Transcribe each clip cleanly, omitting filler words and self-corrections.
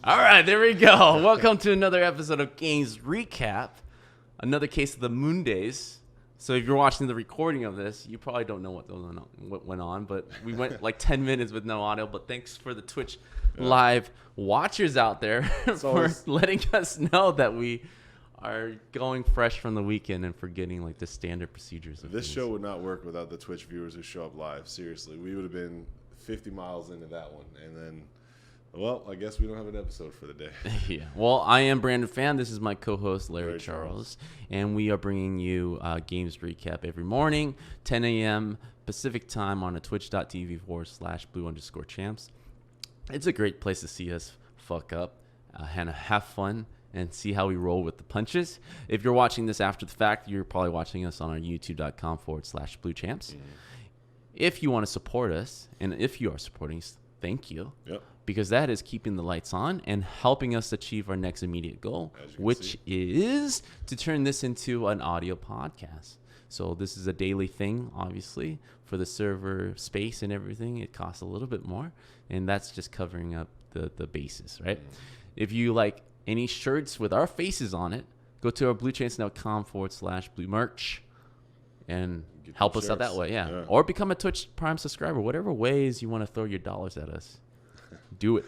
All right, there we go. Welcome to another episode of Games Recap. Another case of the Moon Days. So if you're watching the recording of this, you probably don't know what went on, but we went like 10 minutes with no audio. But thanks for the Twitch live watchers out there for letting us know that we are going fresh from the weekend and forgetting like the standard procedures. This show would not work without the Twitch viewers who show up live. Seriously, we would have been 50 miles into that one, and then. Well, I guess we don't have an episode for the day. Yeah. Well, I am Brandon Fan. This is my co-host, Larry Charles. And we are bringing you Games Recap every morning, 10 a.m. Pacific time on a twitch.tv/blue_champs. It's a great place to see us fuck up and have fun and see how we roll with the punches. If you're watching this after the fact, you're probably watching us on our youtube.com/bluechamps. If you want to support us, and if you are supporting us, thank you. Yep. Because that is keeping the lights on and helping us achieve our next immediate goal, which is to turn this into an audio podcast. So this is a daily thing, obviously, for the server space and everything. It costs a little bit more, and that's just covering up the basis, right? If you like any shirts with our faces on it, go to our bluechamps.com/blue merch and help us out that way, yeah. Or become a Twitch Prime subscriber, whatever ways you want to throw your dollars at us. Do it.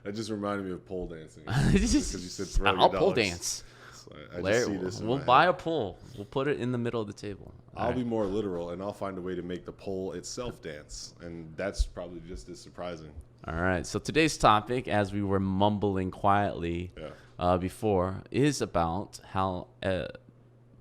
That just reminded me of pole dancing. Because you said throw I'll pole dance. So I just see this we'll buy a pole. We'll put it in the middle of the table. I'll be more literal, and I'll find a way to make the pole itself dance. And that's probably just as surprising. All right. So today's topic, as we were mumbling quietly before, is about how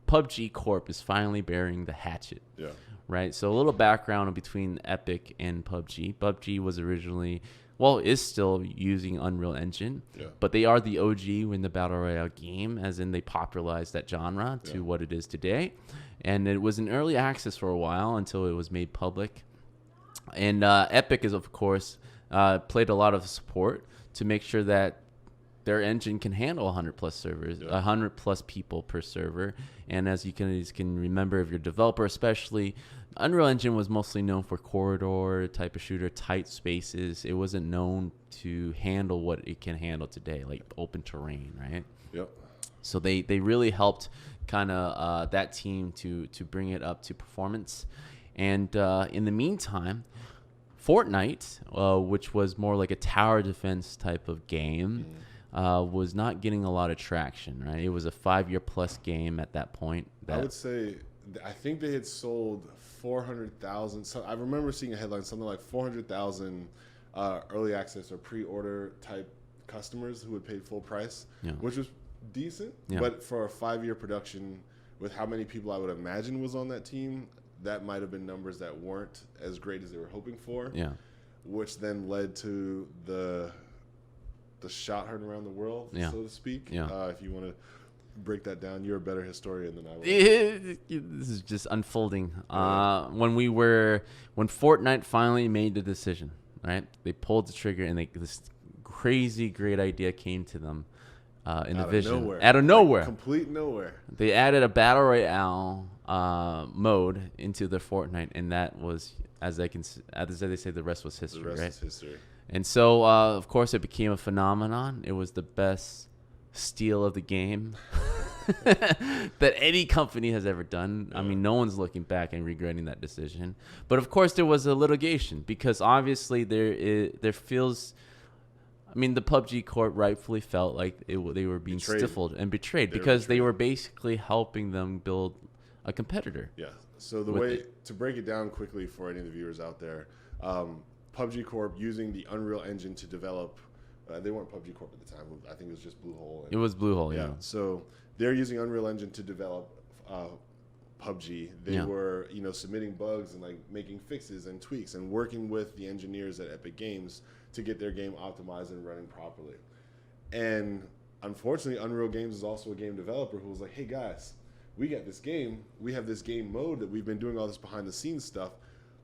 PUBG Corp is finally bearing the hatchet. Yeah. Right, so a little background between Epic and PUBG. PUBG was originally, is still using Unreal Engine, but they are the OG in the Battle Royale game, as in they popularized that genre to what it is today. And it was in early access for a while until it was made public. And Epic is, of course, played a lot of support to make sure that their engine can handle 100 plus servers, 100 plus people per server. And as you can remember, if you're a developer especially, Unreal Engine was mostly known for corridor type of shooter, tight spaces. It wasn't known to handle what it can handle today, like open terrain, right? Yep. So they really helped kind of that team to bring it up to performance. And in the meantime, Fortnite, which was more like a tower defense type of game, was not getting a lot of traction, right? It was a 5-year plus game at that point. I would say, I think they had sold 400,000. So I remember seeing a headline, something like 400,000 early access or pre-order type customers who had paid full price, which was decent. But for a 5-year production with how many people I would imagine was on that team, that might have been numbers that weren't as great as they were hoping for, which then led to the shot heard around the world, so to speak. If you want to break that down, you're a better historian than I was. This is just unfolding. When Fortnite finally made the decision, right? They pulled the trigger, and this crazy great idea came to them in the vision. Out of nowhere. Complete nowhere. They added a battle royale mode into their Fortnite, and that was, as they say, the rest was history. The rest is history. And so, of course, it became a phenomenon. It was the best steal of the game that any company has ever done. I mean, no one's looking back and regretting that decision. But, of course, there was a litigation because, obviously, there feels... I mean, the PUBG Corp rightfully felt like they were being stifled and betrayed because they were basically helping them build a competitor. Yeah. So the way to break it down quickly for any of the viewers out there, PUBG Corp using the Unreal Engine to develop. They weren't PUBG Corp at the time. I think it was just Bluehole. It was Bluehole, yeah. So they're using Unreal Engine to develop PUBG. They were, submitting bugs and like making fixes and tweaks and working with the engineers at Epic Games to get their game optimized and running properly. And unfortunately, Unreal Games is also a game developer who was like, hey guys, we got this game. We have this game mode that we've been doing all this behind the scenes stuff.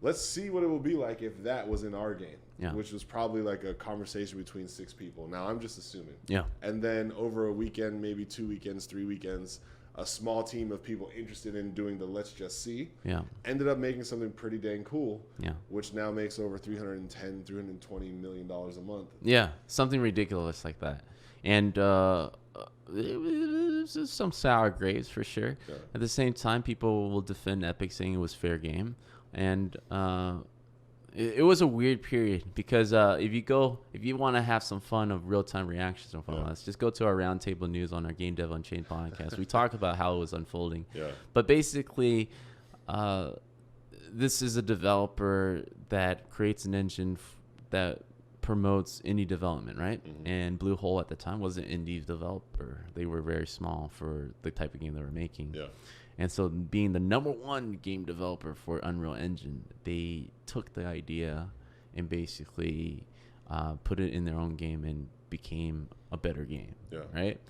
Let's see what it will be like if that was in our game, which was probably like a conversation between 6 people. Now, I'm just assuming. Yeah. And then over a weekend, maybe 2 weekends, 3 weekends, a small team of people interested in doing the let's just see. Yeah. Ended up making something pretty dang cool. Yeah. Which now makes over $320 million a month. Yeah, something ridiculous like that. And it was some sour grapes for sure. Yeah. At the same time, people will defend Epic saying it was fair game. And it was a weird period because if you want to have some fun of real-time reactions from us, just go to our Roundtable News on our Game Dev Unchained podcast. We talk about how it was unfolding. Yeah. But basically, this is a developer that creates an engine that promotes indie development, right? Mm-hmm. And Bluehole at the time was an indie developer. They were very small for the type of game they were making. Yeah. And so being the number one game developer for Unreal Engine, they took the idea and basically put it in their own game and became a better game. Yeah. Right?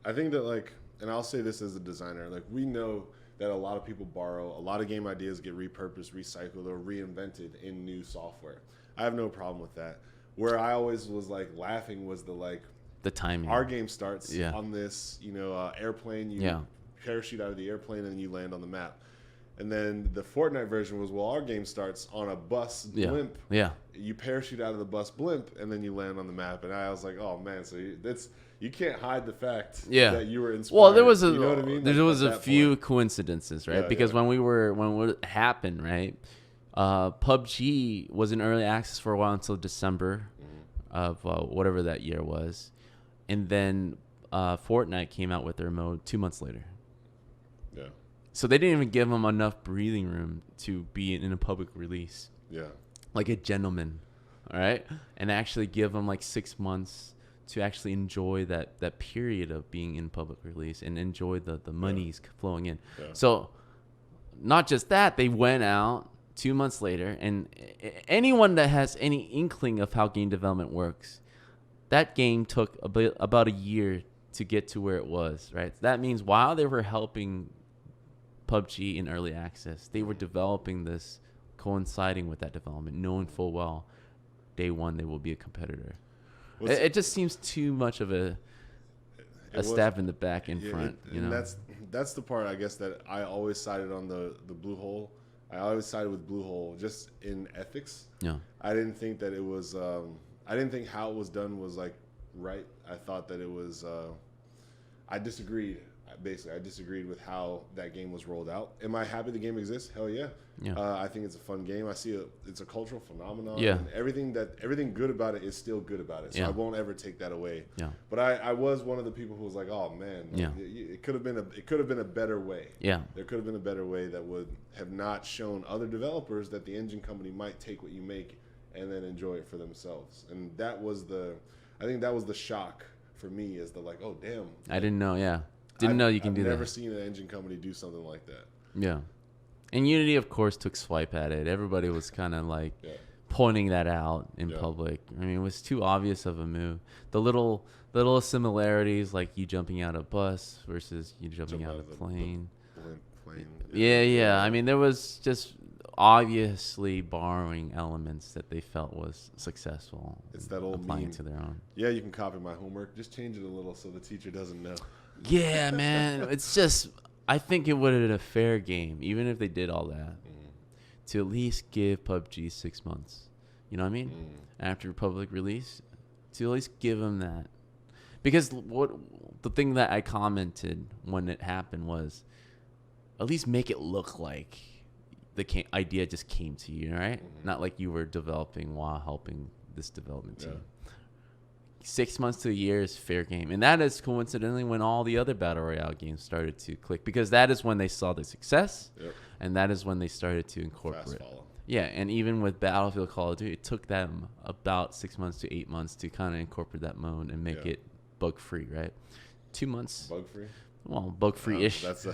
I think that, like, and I'll say this as a designer, like, we know that a lot of people borrow, a lot of game ideas get repurposed, recycled, or reinvented in new software. I have no problem with that. Where I always was, like, laughing was the timing. Our game starts on this, airplane. You parachute out of the airplane and you land on the map. And then the Fortnite version was, well, our game starts on a bus blimp. Yeah. You parachute out of the bus blimp and then you land on the map. And I was like, oh man, so you can't hide the fact that you were inspired. Well, there was you know what I mean? There was a few coincidences, right? Because when it happened, right? PUBG was in early access for a while until December of whatever that year was. And then Fortnite came out with their mode 2 months later. Yeah. So they didn't even give them enough breathing room to be in a public release. Yeah. Like a gentleman, all right? And actually give them like 6 months to actually enjoy that period of being in public release and enjoy the monies flowing in. Yeah. So not just that, they went out 2 months later, and anyone that has any inkling of how game development works, that game took about a year to get to where it was, right? That means while they were helping PUBG in early access, they were developing this, coinciding with that development, knowing full well day one they will be a competitor. It just seems too much of a stab in the back in front. That's the part, I guess, that I always sided on the Bluehole. I always sided with Bluehole just in ethics. Yeah. I didn't think that it was. I didn't think how it was done was like right. I thought that it was. I disagreed. Basically, I disagreed with how that game was rolled out. Am I happy the game exists? Hell yeah. I think it's a fun game. I see it's a cultural phenomenon. Yeah. And everything good about it is still good about it. So I won't ever take that away. Yeah. But I was one of the people who was like, oh man, it could have been a better way. Yeah. There could have been a better way that would have not shown other developers that the engine company might take what you make and then enjoy it for themselves. And I think that was the shock for me, is the like, oh damn. I didn't know. Yeah. Didn't know you can do that. I've never seen an engine company do something like that. Yeah. And Unity, of course, took swipe at it. Everybody was kind of like pointing that out in public. I mean, it was too obvious of a move. The little similarities, like you jumping out of a bus versus you jumping out of a plane. Plane. Yeah. I mean, there was just obviously borrowing elements that they felt was successful. It's that old applying meme to their own. Yeah, you can copy my homework. Just change it a little so the teacher doesn't know. Yeah, man. It's just, I think it would have been a fair game, even if they did all that, to at least give PUBG 6 months. You know what I mean? After public release, to at least give them that. Because the thing that I commented when it happened was, at least make it look like the idea just came to you, right? Not like you were developing while helping this development team. 6 months to a year is fair game. And that is coincidentally when all the other Battle Royale games started to click, because that is when they saw the success, and that is when they started to incorporate. Yeah, and even with Battlefield Call of Duty, it took them about 6 months to 8 months to kind of incorporate that mode and make it bug-free, right? 2 months. Bug-free? Well, bug-free-ish. That's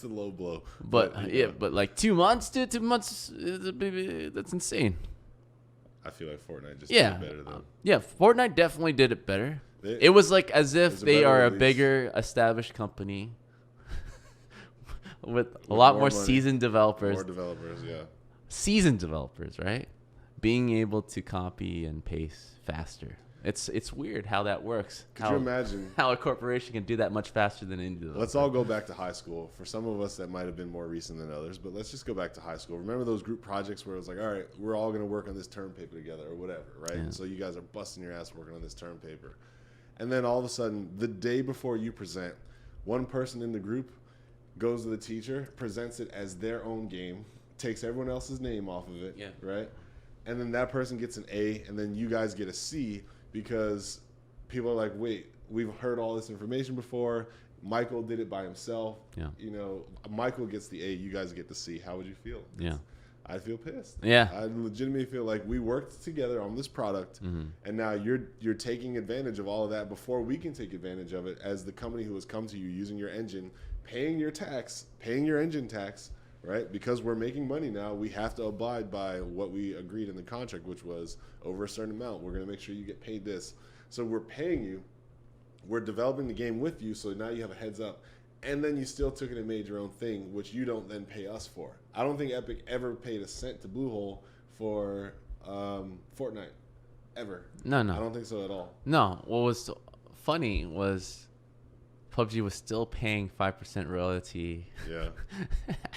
a low blow. But like 2 months, dude, 2 months, that's insane. I feel like Fortnite just did it better though. Yeah, Fortnite definitely did it better. It was like as if they are a bigger established company with a lot more seasoned developers. More developers, yeah. Seasoned developers, right? Being able to copy and paste faster It's weird how that works. Could you imagine how a corporation can do that much faster than an indie developer? Let's all go back to high school. For some of us, that might have been more recent than others, but let's just go back to high school. Remember those group projects where it was like, all right, we're all going to work on this term paper together or whatever, right? Yeah. So you guys are busting your ass working on this term paper. And then all of a sudden, the day before you present, one person in the group goes to the teacher, presents it as their own game, takes everyone else's name off of it, right? And then that person gets an A, and then you guys get a C because people are like, wait, we've heard all this information before. Michael did it by himself. Yeah. You know, Michael gets the A, you guys get the C. How would you feel? Yeah. I'd feel pissed. Yeah. I legitimately feel like we worked together on this product, and now you're taking advantage of all of that before we can take advantage of it as the company who has come to you using your engine, paying your tax, paying your engine tax, right? Because we're making money now, we have to abide by what we agreed in the contract, which was over a certain amount. We're going to make sure you get paid this. So we're paying you. We're developing the game with you, so now you have a heads up. And then you still took it and made your own thing, which you don't then pay us for. I don't think Epic ever paid a cent to Bluehole for Fortnite, ever. No. I don't think so at all. No. What was funny was PUBG was still paying 5% royalty. Yeah.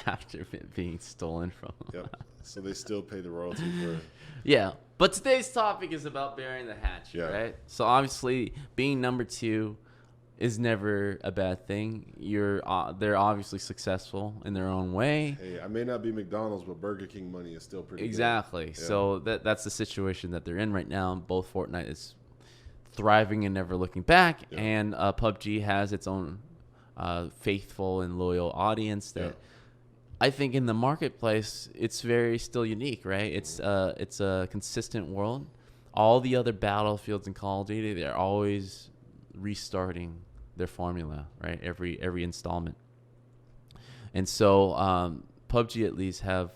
After it being stolen from them. Yep. So they still pay the royalty for. Yeah. But today's topic is about bearing the hatchet, right? So obviously, being number 2 is never a bad thing. They're obviously successful in their own way. Hey, I may not be McDonald's, but Burger King money is still pretty exactly good. So that's the situation that they're in right now. Both Fortnite is thriving and never looking back, and PUBG has its own faithful and loyal audience that I think in the marketplace it's very still unique, right? It's a consistent world. All the other Battlefields and Call of Duty, they're always restarting their formula, right? Every installment. And so PUBG at least have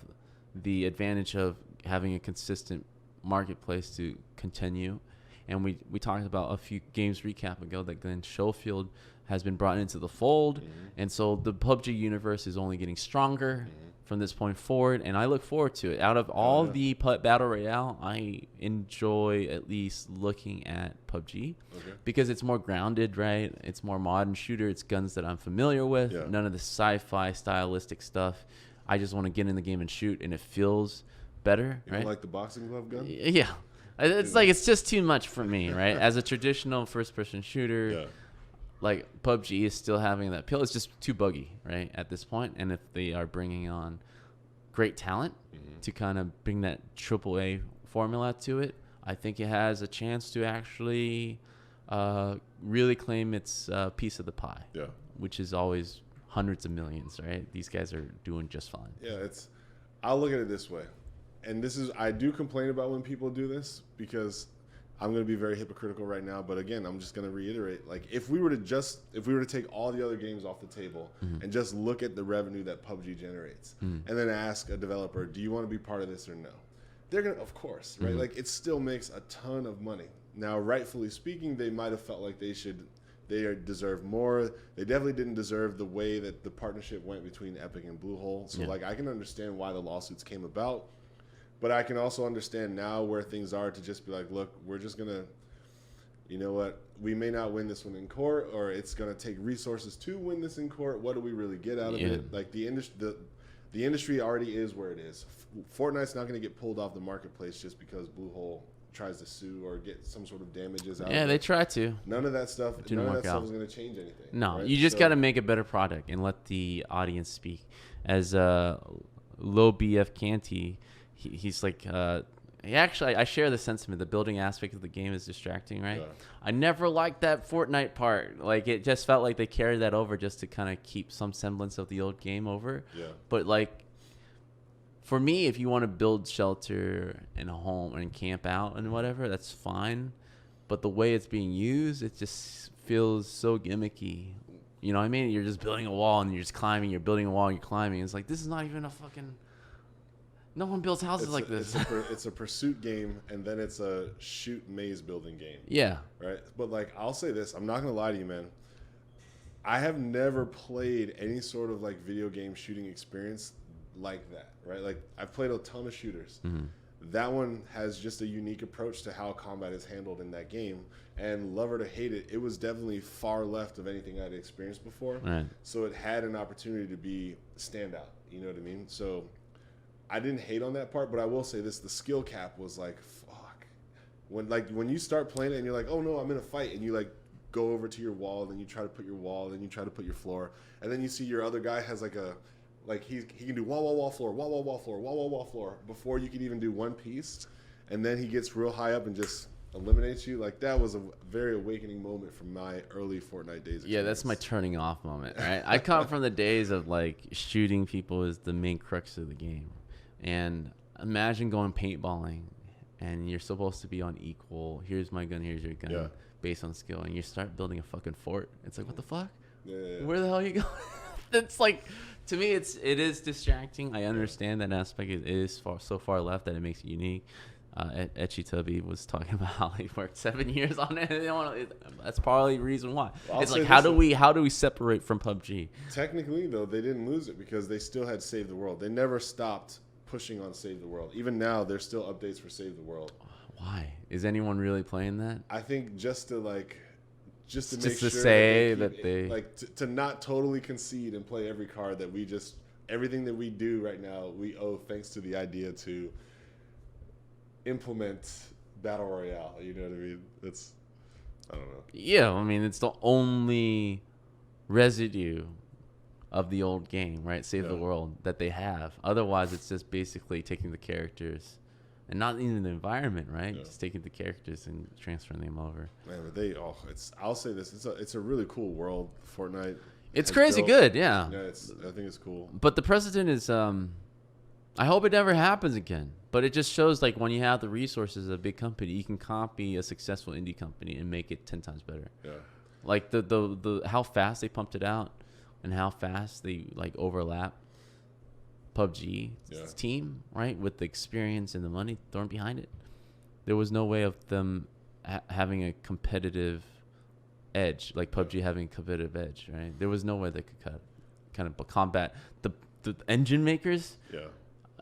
the advantage of having a consistent marketplace to continue. And we talked about a few games recap ago that Glenn Schofield has been brought into the fold. And so the PUBG universe is only getting stronger from this point forward, and I look forward to it. Out of all the Battle Royale, I enjoy at least looking at PUBG because it's more grounded, right? It's more modern shooter. It's guns that I'm familiar with. None of the sci-fi stylistic stuff. I just want to get in the game and shoot, and it feels better, right? You don't like the boxing glove gun? Yeah. It's like it's just too much for me, right? As a traditional first-person shooter, like PUBG is still having that appeal. It's just too buggy, right, at this point. And if they are bringing on great talent to kind of bring that AAA formula to it, I think it has a chance to actually really claim its piece of the pie, which is always hundreds of millions, right? These guys are doing just fine. Yeah, I'll look at it this way. And I do complain about when people do this because I'm going to be very hypocritical right now, but again, I'm just going to reiterate, like if we were to take all the other games off the table and just look at the revenue that PUBG generates and then ask a developer, do you want to be part of this or no? They're going to, of course, right? Like it still makes a ton of money. Now, rightfully speaking, they might have felt like they deserve more. They definitely didn't deserve the way that the partnership went between Epic and Bluehole. So like I can understand why the lawsuits came about. But I can also understand now where things are to just be like, look, we're just going to, you know what, we may not win this one in court, or it's going to take resources to win this in court. What do we really get out of it? Like the industry already is where it is. Fortnite's not going to get pulled off the marketplace just because Bluehole tries to sue or get some sort of damages out of it. Yeah, they try to. None of that stuff is going to change anything. No, right? You just got to make a better product and let the audience speak. As Low BF Canty, he's like, I share the sentiment. The building aspect of the game is distracting, right? Yeah. I never liked that Fortnite part. Like, it just felt like they carried that over just to kind of keep some semblance of the old game over. Yeah. But, like, for me, if you want to build shelter and a home and camp out and whatever, that's fine. But the way it's being used, it just feels so gimmicky. You know what I mean? You're just building a wall and you're just climbing. You're building a wall and you're climbing. It's like, this is not even a fucking... No one builds houses like this. It's a pursuit game, and then it's a shoot maze building game. Yeah. Right? But, like, I'll say this. I'm not going to lie to you, man. I have never played any sort of, like, video game shooting experience like that, right? Like, I've played a ton of shooters. that one has just a unique approach to how combat is handled in that game. And love it or hate it, it was definitely far left of anything I'd experienced before. Right. So it had an opportunity to be standout. You know what I mean? So I didn't hate on that part, but I will say this: the skill cap was like, fuck. When you start playing it and you're like, oh no, I'm in a fight, and you like go over to your wall, then you try to put your wall, then you try to put your floor, and then you see your other guy has like a. Like he can do wall, wall, wall, floor, wall, wall, wall, floor, wall, wall, wall, floor before you can even do one piece, and then he gets real high up and just eliminates you. Like that was a very awakening moment from my early Fortnite days. Yeah, that's my turning off moment, right? I come from the days of like shooting people as the main crux of the game, and imagine going paintballing, and you're supposed to be on equal. Here's my gun, here's your gun, based on skill, and you start building a fucking fort. It's like, what the fuck? Yeah. Where the hell are you going? It's like. To me, it is distracting. I understand that aspect. It is so far left that it makes it unique. Etchy Tubby was talking about how he worked 7 years on it. That's probably the reason why. Well, it's like how do we separate from PUBG? Technically, though, they didn't lose it because they still had Save the World. They never stopped pushing on Save the World. Even now, there's still updates for Save the World. Why is anyone really playing that? I think just to make sure that they like to not totally concede and play every card that we just everything that we do right now we owe thanks to the idea to implement Battle Royale. You know what I mean? That's I don't know. Yeah, I mean it's the only residue of the old game, right? Save the World that they have. Otherwise, it's just basically taking the characters. And not even the environment, right? Yeah. Just taking the characters and transferring them over. Man, but I'll say this: it's a really cool world, Fortnite. It's crazy good, yeah. Yeah, I think it's cool. But the precedent is, I hope it never happens again. But it just shows, like, when you have the resources of a big company, you can copy a successful indie company and make it 10 times better. Yeah. Like the how fast they pumped it out, and how fast they like overlap. PUBG team, right, with the experience and the money thrown behind it, there was no way of them having a competitive edge, like PUBG having a competitive edge, right? There was no way they could kind of combat the engine makers. Yeah.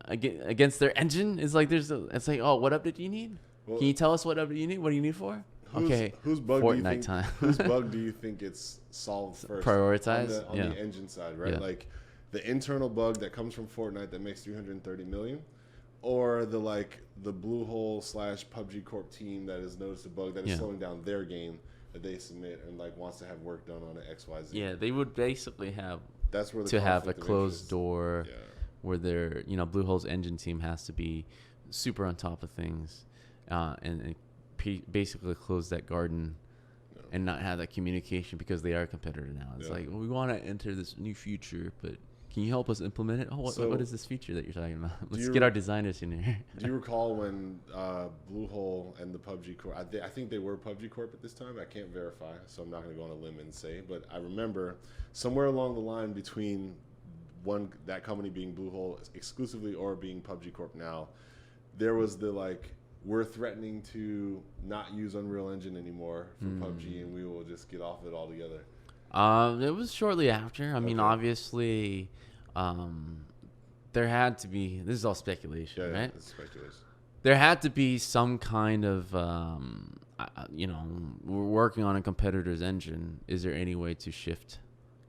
Against their engine is like it's like, oh, what update do you need? Well, can you tell us what update you need? What do you need for? Whose bug Fortnite time. Whose bug do you think it's solved first? Prioritized on the engine side, right? Yeah. Like. The internal bug that comes from Fortnite that makes 330 million, or the Bluehole / PUBG Corp team that has noticed a bug that is slowing down their game that they submit and like wants to have work done on it XYZ. Yeah, they would basically have that's where to have a closed door where their Bluehole's engine team has to be super on top of things and basically close that garden. And not have that communication because they are a competitor now. It's like, well, we want to enter this new future, but can you help us implement it? Oh, what is this feature that you're talking about? Let's get our designers in here. Do you recall when Bluehole and the PUBG Corp, I think they were PUBG Corp at this time. I can't verify, so I'm not going to go on a limb and say. But I remember somewhere along the line between that company being Bluehole exclusively or being PUBG Corp now, there was the we're threatening to not use Unreal Engine anymore for PUBG, and we will just get off of it altogether. It was shortly after. I mean, obviously, there had to be. This is all speculation, right? It's speculation. There had to be some kind of, we're working on a competitor's engine. Is there any way to shift?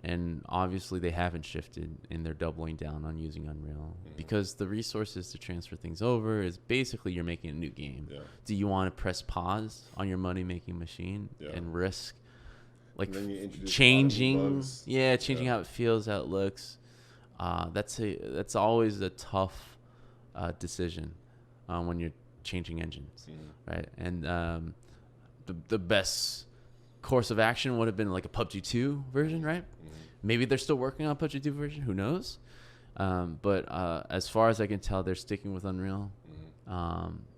And obviously, they haven't shifted, and they're doubling down on using Unreal because the resources to transfer things over is basically you're making a new game. Yeah. Do you want to press pause on your money-making machine and risk changing how it feels, how it looks? That's always a tough decision when you're changing engines, right? And the best course of action would have been like a PUBG 2 version, right? Maybe they're still working on PUBG 2 version. Who knows? But as far as I can tell, they're sticking with Unreal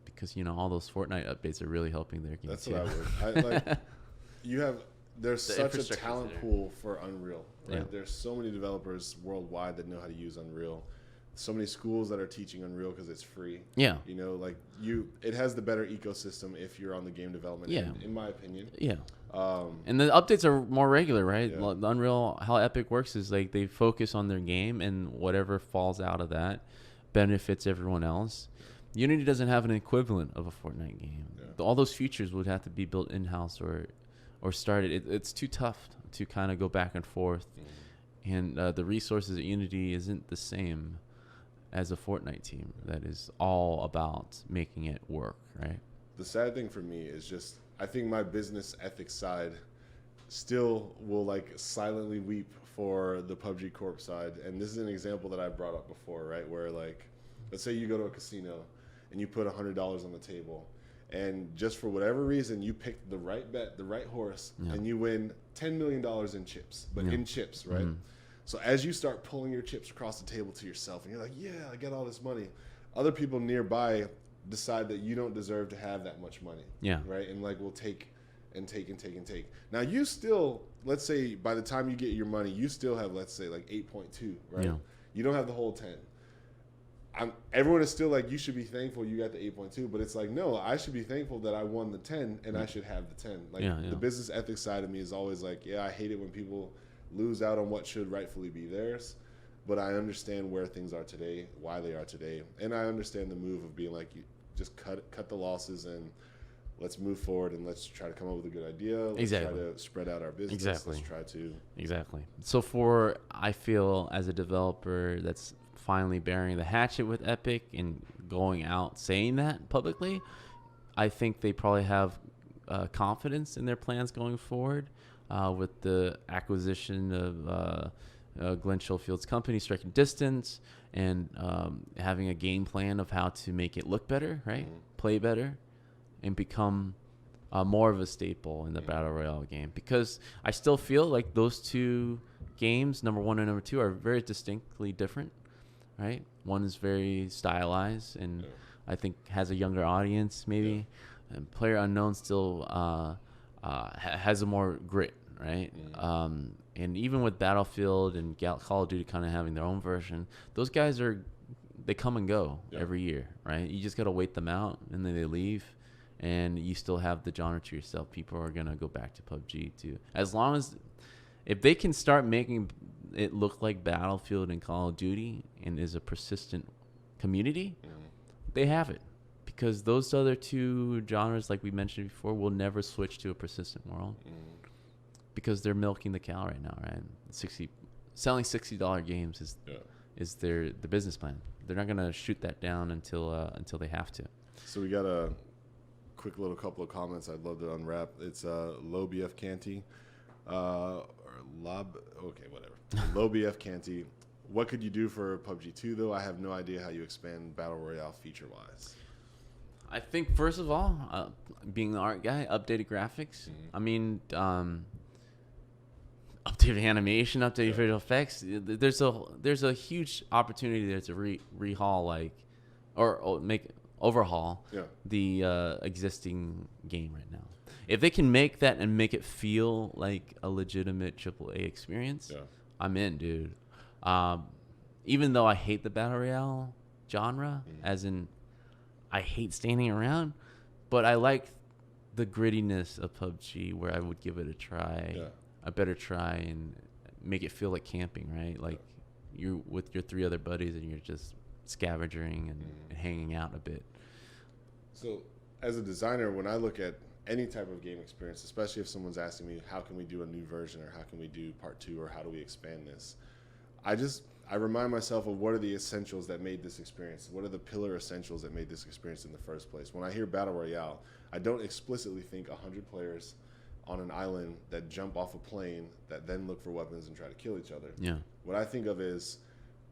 because all those Fortnite updates are really helping their game. That's what I would. There's such a talent pool for Unreal. Right? Yeah. There's so many developers worldwide that know how to use Unreal. So many schools that are teaching Unreal because it's free. Yeah. It has the better ecosystem if you're on the game development end, in my opinion. Yeah. And the updates are more regular, right? Yeah. The Unreal, how Epic works is they focus on their game, and whatever falls out of that benefits everyone else. Unity doesn't have an equivalent of a Fortnite game. Yeah. All those features would have to be built in-house or started. It's too tough to kind of go back and forth. And the resources at Unity isn't the same as a Fortnite team that is all about making it work, right? The sad thing for me is just, I think my business ethics side still will like silently weep for the PUBG Corp side. And this is an example that I've brought up before, right? Where like, let's say you go to a casino and you put $100 on the table, and just for whatever reason, you picked the right bet, the right horse, and you win $10 million in chips, but in chips, right? So as you start pulling your chips across the table to yourself, and you're like, yeah, I got all this money, other people nearby decide that you don't deserve to have that much money, right? And like, we'll take and take and take and take. Now you still, let's say by the time you get your money, you still have, let's say like 8.2, right? You don't have the whole 10. Everyone is still like, you should be thankful you got the 8.2, but it's like, no, I should be thankful that I won the 10 and I should have the 10. Like the business ethics side of me is always like, yeah, I hate it when people lose out on what should rightfully be theirs, but I understand where things are today, why they are today, and I understand the move of being like, you just cut the losses and let's move forward and let's try to come up with a good idea. Let's try to spread out our business. Let's try to So I feel as a developer that's finally bearing the hatchet with Epic and going out saying that publicly, I think they probably have confidence in their plans going forward with the acquisition of Glenn Schofield's company, Striking Distance, and having a game plan of how to make it look better, right? Play better, and become more of a staple in the Battle Royale game. Because I still feel like those two games, number 1 and number 2, are very distinctly different. Right, one is very stylized and I think has a younger audience maybe. And PlayerUnknown still has a more grit, right? And even with Battlefield and Call of Duty kind of having their own version, those guys they come and go every year, right? You just got to wait them out and then they leave, and you still have the genre to yourself. People are gonna go back to PUBG too, as long as if they can start making it look like Battlefield and Call of Duty and is a persistent community, they have it. Because those other two genres, like we mentioned before, will never switch to a persistent world. Because they're milking the cow right now, right? Selling $60 games is the business plan. They're not gonna shoot that down until they have to. So we got a quick little couple of comments I'd love to unwrap. It's Low BF Canty. Low BF Canty. What could you do for PUBG 2 though? I have no idea how you expand Battle Royale feature wise. I think first of all, being the art guy, updated graphics. I mean, updated animation, updated visual effects. There's a huge opportunity there to rehaul or overhaul the existing game right now. If they can make that and make it feel like a legitimate AAA experience, I'm in, dude. Even though I hate the Battle Royale genre, as in I hate standing around, but I like the grittiness of PUBG where I would give it a try, a better try, and make it feel like camping, right? Like you're with your 3 other buddies and you're just scavenging and hanging out a bit. So as a designer, when I look at any type of game experience, especially if someone's asking me, how can we do a new version, or how can we do part 2, or how do we expand this? I remind myself of what are the essentials that made this experience? What are the pillar essentials that made this experience in the first place? When I hear Battle Royale, I don't explicitly think 100 players on an island that jump off a plane that then look for weapons and try to kill each other. What I think of is,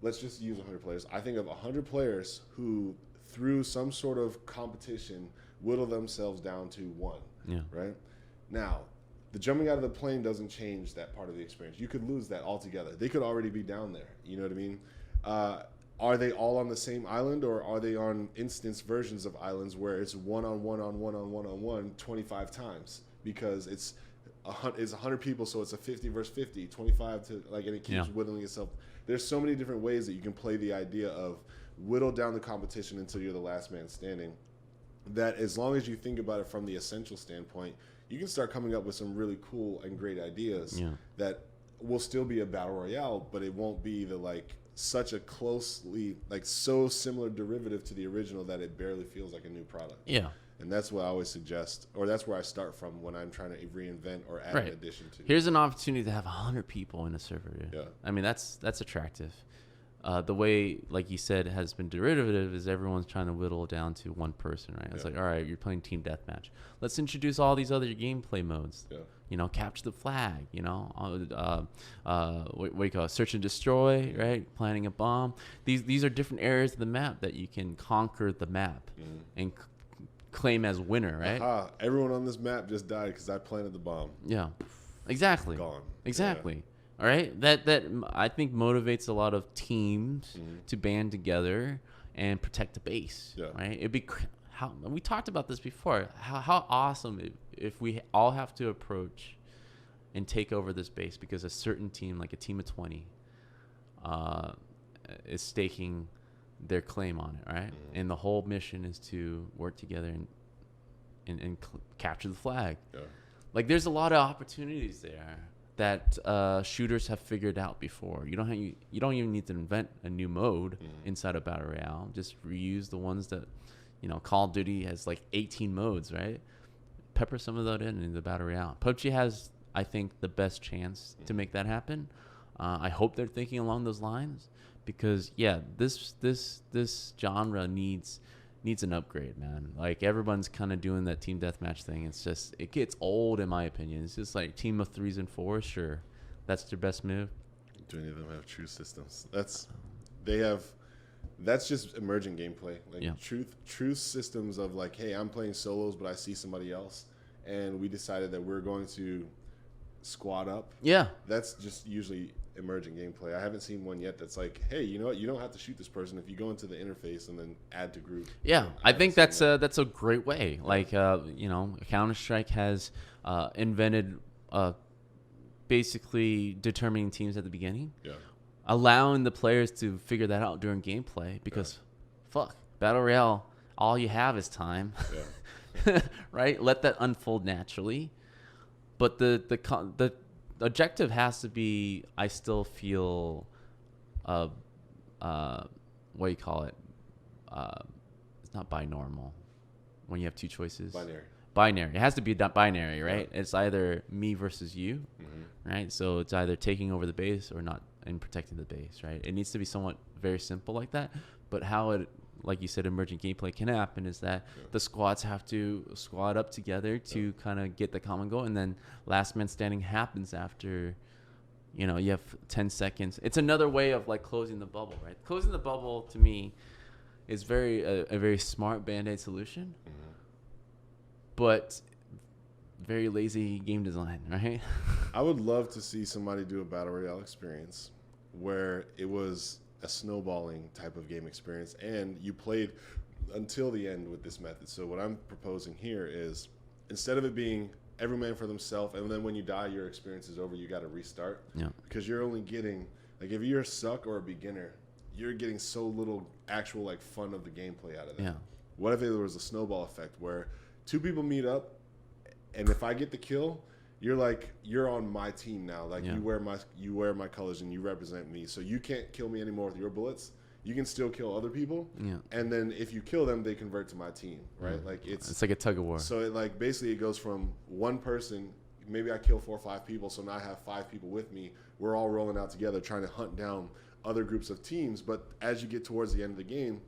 let's just use 100 players. I think of 100 players who, through some sort of competition, whittle themselves down to 1. Right? Now, the jumping out of the plane doesn't change that part of the experience. You could lose that altogether. They could already be down there. You know what I mean? Are they all on the same island, or are they on instance versions of islands where it's 1-on-1 25 times? Because it's 100 people, so it's a 50 versus 50, 25 to and it keeps whittling itself. There's so many different ways that you can play the idea of whittle down the competition until you're the last man standing. That as long as you think about it from the essential standpoint, you can start coming up with some really cool and great ideas that will still be a battle royale, but it won't be the such a closely, like, so similar derivative to the original that it barely feels like a new product. Yeah. And that's what I always suggest, or that's where I start from when I'm trying to reinvent or add an addition to. Here's an opportunity to have 100 people in a server. Yeah. I mean, that's attractive. The way, like you said, it has been derivative is everyone's trying to whittle down to one person, right? It's like, all right, you're playing team deathmatch. Let's introduce all these other gameplay modes. Yeah. You know, capture the flag, you know, what do you call it? Search and destroy, right? Planting a bomb. These are different areas of the map that you can conquer the map and claim as winner, right? Aha, everyone on this map just died because I planted the bomb. Yeah, exactly. Gone. Exactly. Yeah. All right. That I think motivates a lot of teams to band together and protect the base. Yeah. Right. It'd be how we talked about this before. How awesome if we all have to approach and take over this base because a certain team, like a team of 20, is staking their claim on it, right? And the whole mission is to work together and capture the flag. Yeah. Like, there's a lot of opportunities there that shooters have figured out before. You don't even need to invent a new mode inside of Battle Royale. Just reuse the ones that, you know, Call of Duty has like 18 modes, right? Pepper some of that in the Battle Royale. PUBG has, I think, the best chance to make that happen. I hope they're thinking along those lines because, yeah, this genre needs an upgrade, man. Like, everyone's kind of doing that team deathmatch thing. It's just, it gets old, in my opinion. It's just like team of 3s and 4s. Sure, that's their best move. Do any of them have true systems? That's just emergent gameplay. Like, true systems of, like, hey, I'm playing solos, but I see somebody else, and we decided that we're going to squad up. Yeah, that's just usually emergent gameplay. I haven't seen one yet that's like, hey, you know what? You don't have to shoot this person if you go into the interface and then add to group. Yeah, I think that's a great way. Like, you know, Counter-Strike has invented basically determining teams at the beginning. Yeah. Allowing the players to figure that out during gameplay because, fuck, Battle Royale, all you have is time. Yeah. Right? Let that unfold naturally. But the objective has to be, I still feel, what do you call it? It's not binormal when you have two choices. Binary. It has to be binary, right? Yeah. It's either me versus you, right? So it's either taking over the base or not and protecting the base, right? It needs to be somewhat very simple like that. But how it, like you said, emergent gameplay can happen is that the squads have to squad up together to kind of get the common goal, and then last man standing happens after, you know, you have 10 seconds. It's another way of like closing the bubble, right? Closing the bubble to me is a very smart Band-Aid solution, but very lazy game design, right? I would love to see somebody do a Battle Royale experience where it was a snowballing type of game experience and you played until the end with this method. So what I'm proposing here is, instead of it being every man for themselves and then when you die your experience is over, you got to restart. Yeah. Because you're only getting, like, if you're a suck or a beginner, you're getting so little actual like fun of the gameplay out of that. Yeah. What if there was a snowball effect where two people meet up and if I get the kill, you're on my team now. Like, you wear my colors and you represent me. So you can't kill me anymore with your bullets. You can still kill other people. Yeah. And then if you kill them, they convert to my team, right? Like, it's like a tug of war. So it, like, basically it goes from one person, maybe I kill 4 or 5 people, so now I have 5 people with me. We're all rolling out together trying to hunt down other groups of teams. But as you get towards the end of the game,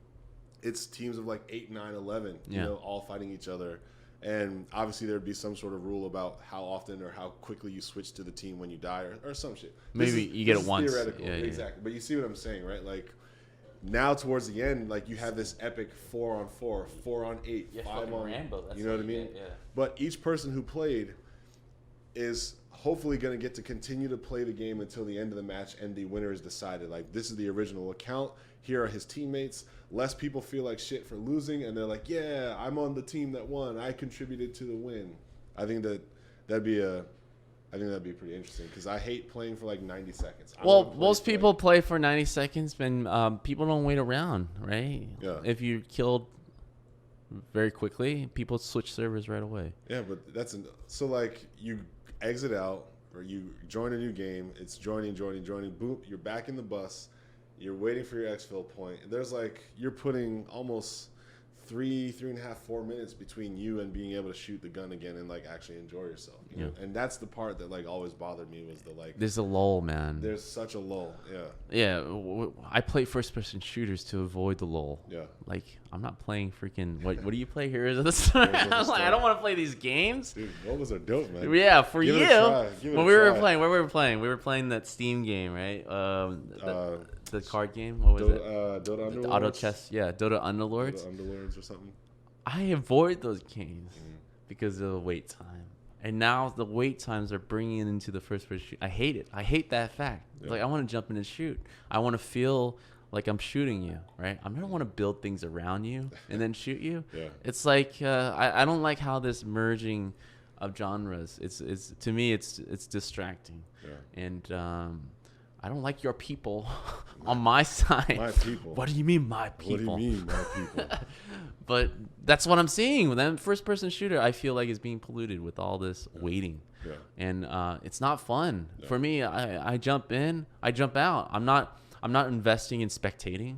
it's teams of like 8, 9, 11, you know, all fighting each other. And obviously there'd be some sort of rule about how often or how quickly you switch to the team when you die or some shit. Maybe you get it once. Theoretical. Yeah, exactly. But you see what I'm saying, right? Like, now towards the end, like, you have this epic 4-on-4, 4-on-8, 5-on, Rambo, you know what I mean? Yeah. But each person who played is hopefully going to get to continue to play the game until the end of the match and the winner is decided. Like, this is the original account. Here are his teammates. Less people feel like shit for losing, and they're like, yeah, I'm on the team that won. I contributed to the win. I think that'd be pretty interesting because I hate playing for like 90 seconds. Well, most people play for 90 seconds, and people don't wait around, right? Yeah. If you killed very quickly, people switch servers right away. Yeah, but so like you exit out or you join a new game. It's joining. Boom, you're back in the bus. You're waiting for your exfil point. There's like you're putting almost 3.5, 4 minutes between you and being able to shoot the gun again and like actually enjoy yourself. You know? And that's the part that like always bothered me was the like. There's a lull, man. There's such a lull. Yeah. Yeah, I play first-person shooters to avoid the lull. Yeah. Like I'm not playing freaking. What do you play? Heroes of the Storm. I'm like, I don't want to play these games. Dude, those are dope, man. Yeah, for Give you. It a try. Give it when a we try. were playing, we were playing that Steam game, right? The card game. What was it? Dota Underlords. The auto chess. Yeah, Dota Underlords. Dota Underlords or something. I avoid those games because of the wait time. And now the wait times are bringing it into the first person shoot. I hate it. I hate that fact. Yeah. Like, I want to jump in and shoot. I want to feel like I'm shooting you, right? I don't want to build things around you and then shoot you. Yeah. It's like, I don't like how this merging of genres, it's to me, it's distracting. Yeah. And I don't like your people on my side. My people. What do you mean, my people? What do you mean, my people? But that's what I'm seeing. With that first-person shooter, I feel like is being polluted with all this waiting. Yeah. And it's not fun. Yeah. For me, I jump in, I jump out. I'm not investing in spectating,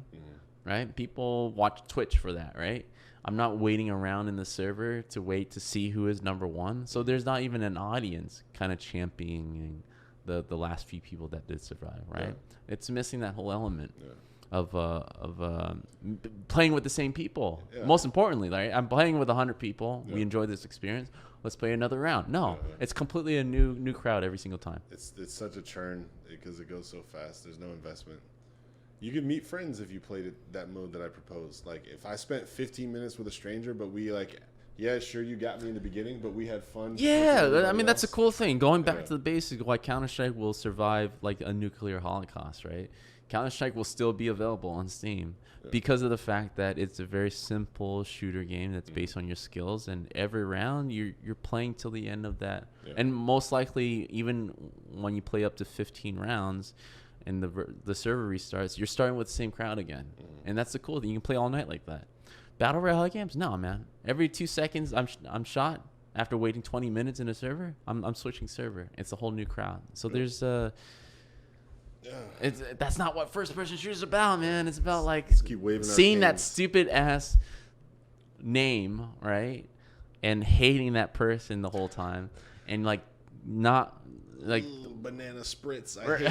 right? People watch Twitch for that, right? I'm not waiting around in the server to wait to see who is number one. So there's not even an audience kind of championing the last few people that did survive, right? Yeah. It's missing that whole element of playing with the same people. Yeah. Most importantly, right? I'm playing with 100 people. Yeah. We enjoy this experience. Let's play another round. No, it's completely a new crowd every single time. It's such a churn because it goes so fast. There's no investment. You could meet friends if you played that mode that I proposed. Like if I spent 15 minutes with a stranger, but we like. Yeah, sure, you got me in the beginning, but we had fun. Yeah, I mean, that's a cool thing. Going back to the basics, why Counter-Strike will survive like a nuclear holocaust, right? Counter-Strike will still be available on Steam because of the fact that it's a very simple shooter game that's based on your skills, and every round you're playing till the end of that. Yeah. And most likely, even when you play up to 15 rounds and the server restarts, you're starting with the same crowd again. And that's the cool thing. You can play all night like that. Battle Royale games? No, man. Every 2 seconds, I'm shot. After waiting 20 minutes in a server, I'm switching server. It's a whole new crowd. So there's that's not what first-person shooters about, man. It's about like seeing that stupid ass name, right, and hating that person the whole time, and like not like banana spritz. I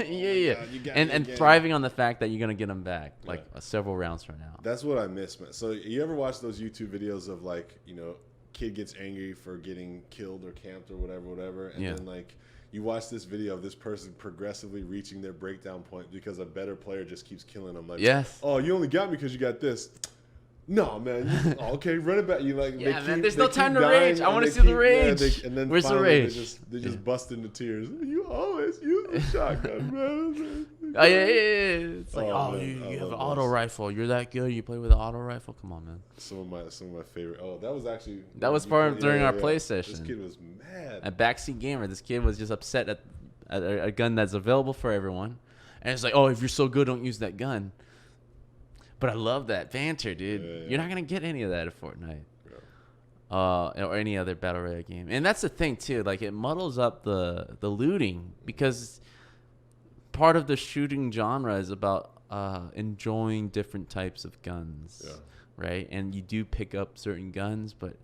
hate you. God, and thriving on the fact that you're gonna get them back like several rounds from now. That's what I miss, man. So you ever watch those YouTube videos of like, you know, kid gets angry for getting killed or camped or whatever, and then like you watch this video of this person progressively reaching their breakdown point because a better player just keeps killing them. Like, oh, you only got me because you got this. No, man. Okay, run it back. You like, man. There's no time to rage. I want to see the rage. And then where's the rage? They just bust into tears. You always use the shotgun, man. Oh yeah. It's like, you have an auto rifle. You're that good. You play with an auto rifle. Come on, man. Some of my favorite. Oh, that was actually during our play session. This kid was mad. A backseat gamer. This kid was just upset at a gun that's available for everyone, and it's like, oh, if you're so good, don't use that gun. But I love that banter, dude. Yeah. You're not going to get any of that at Fortnite. Yeah. Or any other Battle Royale game. And that's the thing, too. Like, it muddles up the looting because part of the shooting genre is about enjoying different types of guns, right? And you do pick up certain guns, but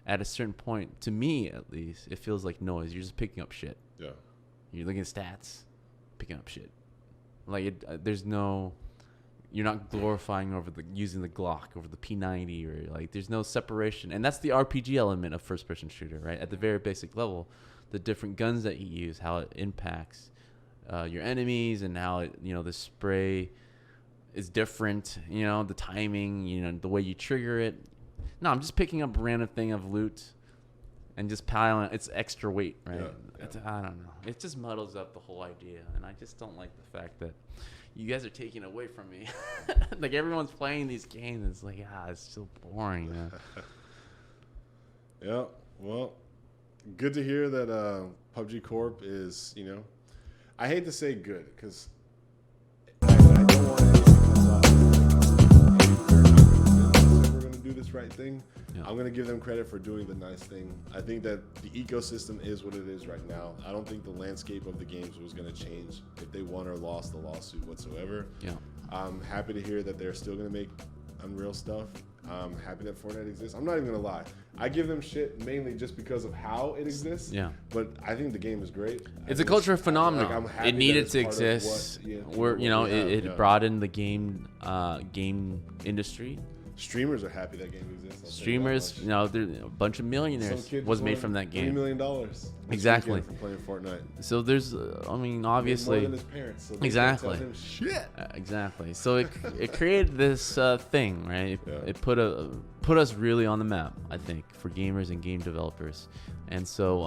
at a certain point, to me at least, it feels like noise. You're just picking up shit. Yeah. You're looking at stats, picking up shit. Like, there's no... You're not glorifying over using the Glock over the P90 or like there's no separation. And that's the RPG element of first-person shooter, right? At the very basic level, the different guns that you use, how it impacts your enemies and how it, the spray is different, the timing, the way you trigger it. No, I'm just picking up a random thing of loot and just piling. It's extra weight, right? Yeah. I don't know. It just muddles up the whole idea, and I just don't like the fact that you guys are taking away from me. Like everyone's playing these games. It's like, it's so boring, man. Yeah. Well, good to hear that PUBG Corp is, I hate to say good because I don't want to we're going to do this right thing. Yeah. I'm going to give them credit for doing the nice thing. I think that the ecosystem is what it is right now. I don't think the landscape of the games was going to change if they won or lost the lawsuit whatsoever. Yeah. I'm happy to hear that they're still going to make Unreal stuff. I'm happy that Fortnite exists. I'm not even going to lie. I give them shit mainly just because of how it exists. Yeah. But I think the game is great. It's a cultural phenomenon. It needed to exist. It brought in the game industry. Streamers are happy that game exists. Streamers, a bunch of millionaires was made from that game. $3 million. Exactly. For playing Fortnite. So there's, obviously. More than his parents. So exactly. Tell him shit. Exactly. So it created this thing, right? It put us really on the map, I think, for gamers and game developers, and so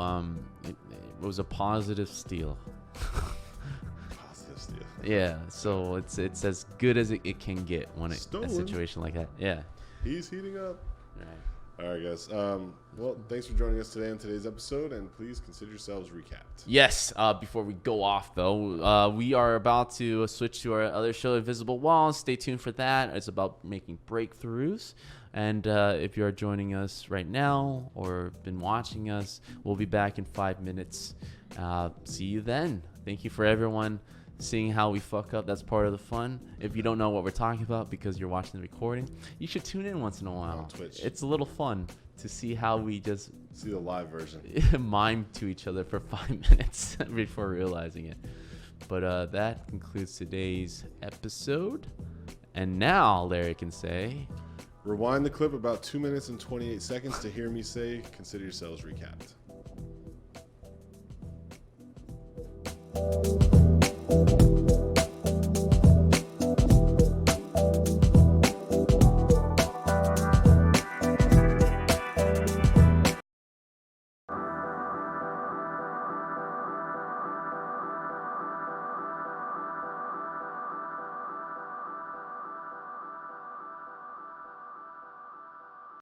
it was a positive steal. Yeah, so it's as good as it can get when a situation like that. Yeah. He's heating up. Right. All right, guys. Well, thanks for joining us today on today's episode, and please consider yourselves recapped. Yes. Before we go off, though, we are about to switch to our other show, Invisible Walls. Stay tuned for that. It's about making breakthroughs. And if you are joining us right now or been watching us, we'll be back in 5 minutes. See you then. Thank you for everyone seeing how we fuck up. That's part of the fun. If you don't know what we're talking about because you're watching the recording, you should tune in once in a while. On Twitch. It's a little fun to see how we just see the live version mime to each other for 5 minutes before realizing it. But that concludes today's episode. And now Larry can say, rewind the clip about 2 minutes and 28 seconds to hear me say, consider yourselves recapped.